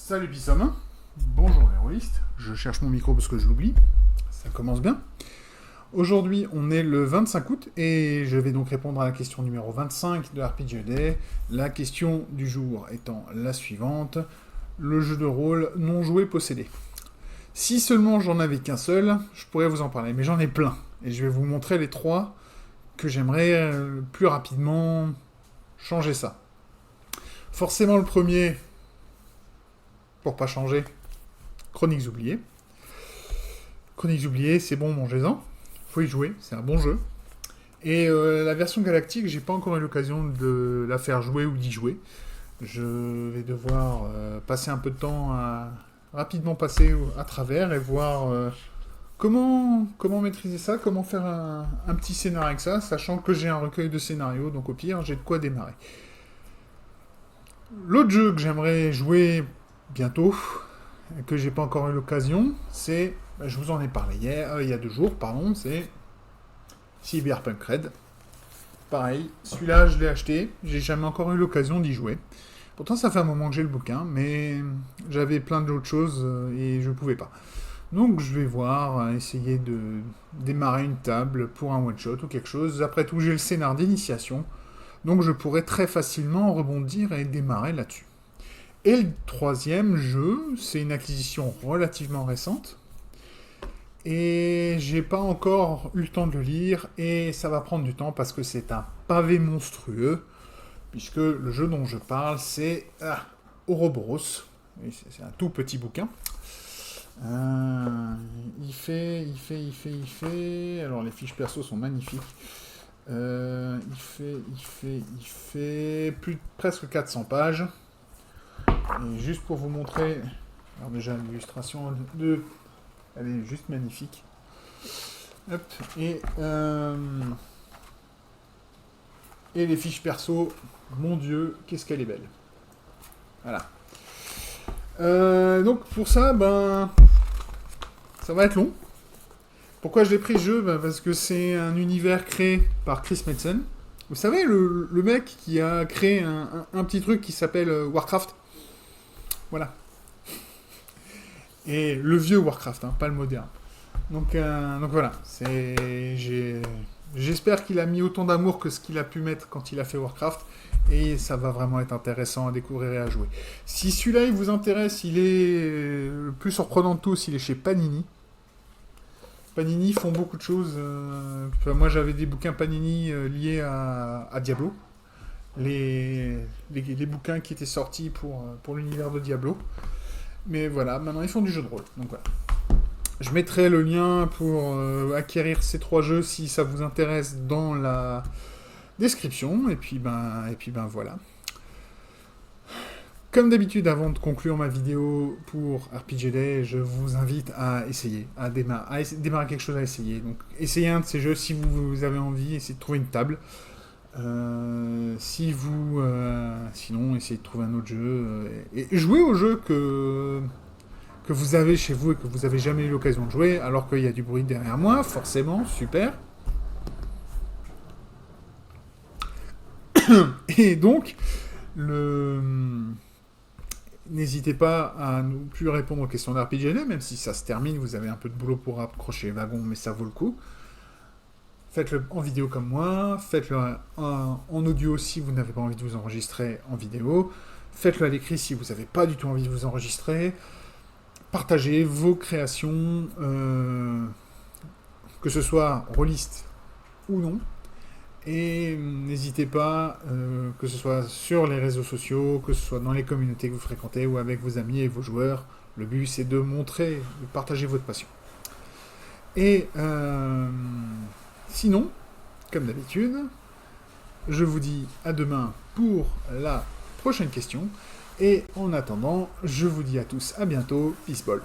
Salut Pissom, bonjour héroïste, je cherche mon micro parce que je l'oublie, ça commence bien. Aujourd'hui on est le 25 août et je vais donc répondre à la question numéro 25 de RPG Day. La question du jour étant la suivante, le jeu de rôle non joué possédé. Si seulement j'en avais qu'un seul, je pourrais vous en parler, mais j'en ai plein. Et je vais vous montrer les trois que j'aimerais plus rapidement changer ça. Forcément le premier, pour pas changer, Chroniques oubliées. Chroniques oubliées, c'est bon, mangez-en. Faut y jouer, c'est un bon jeu. Et la version galactique, j'ai pas encore eu l'occasion de la faire jouer ou d'y jouer. Je vais devoir passer un peu de temps à rapidement passer à travers et voir comment maîtriser ça, comment faire un petit scénario avec ça, sachant que j'ai un recueil de scénarios, donc au pire, j'ai de quoi démarrer. L'autre jeu que j'aimerais jouer bientôt, que j'ai pas encore eu l'occasion, c'est, je vous en ai parlé hier, il y a 2 jours, pardon, c'est Cyberpunk Red. Pareil, celui-là je l'ai acheté, j'ai jamais encore eu l'occasion d'y jouer. Pourtant ça fait un moment que j'ai le bouquin, mais j'avais plein d'autres choses et je pouvais pas. Donc je vais voir, essayer de démarrer une table pour un one-shot ou quelque chose. Après tout, j'ai le scénar d'initiation, donc je pourrais très facilement rebondir et démarrer là-dessus. Et le troisième jeu, c'est une acquisition relativement récente. Et j'ai pas encore eu le temps de le lire, et ça va prendre du temps parce que c'est un pavé monstrueux, puisque le jeu dont je parle, c'est Ouroboros. C'est un tout petit bouquin. Il fait... Alors les fiches perso sont magnifiques. Il fait presque 400 pages. Et juste pour vous montrer, alors déjà l'illustration elle est juste magnifique. Hop, et les fiches perso, mon Dieu, qu'est-ce qu'elle est belle. Voilà. Donc pour ça, ça va être long. Pourquoi je l'ai pris ce jeu? Parce que c'est un univers créé par Chris Metzen. Vous savez, le mec qui a créé un petit truc qui s'appelle Warcraft. Voilà. Et le vieux Warcraft, pas le moderne. Donc voilà. J'espère qu'il a mis autant d'amour que ce qu'il a pu mettre quand il a fait Warcraft. Et ça va vraiment être intéressant à découvrir et à jouer. Si celui-là il vous intéresse, il est le plus surprenant de tous, il est chez Panini. Panini font beaucoup de choses. Moi j'avais des bouquins Panini liés à Diablo. Les bouquins qui étaient sortis pour l'univers de Diablo. Mais voilà, maintenant ils font du jeu de rôle. Donc voilà. Je mettrai le lien pour acquérir ces 3 jeux si ça vous intéresse dans la description. Et puis voilà. Comme d'habitude, avant de conclure ma vidéo pour RPG Day, je vous invite à essayer, à démarrer quelque chose à essayer. Donc essayez un de ces jeux si vous avez envie, essayez de trouver une table. Sinon, essayez de trouver un autre jeu et jouez au jeu que vous avez chez vous et que vous n'avez jamais eu l'occasion de jouer, alors qu'il y a du bruit derrière moi, forcément, super. Et donc, n'hésitez pas à ne plus répondre aux questions d'RPGD, même si ça se termine, vous avez un peu de boulot pour accrocher les wagons, mais ça vaut le coup. Faites-le en vidéo comme moi, faites-le en audio si vous n'avez pas envie de vous enregistrer en vidéo, faites-le à l'écrit si vous n'avez pas du tout envie de vous enregistrer, partagez vos créations, que ce soit rôliste ou non, et n'hésitez pas, que ce soit sur les réseaux sociaux, que ce soit dans les communautés que vous fréquentez ou avec vos amis et vos joueurs, le but c'est de montrer, de partager votre passion. Et sinon, comme d'habitude, je vous dis à demain pour la prochaine question. Et en attendant, je vous dis à tous à bientôt. Peace ball.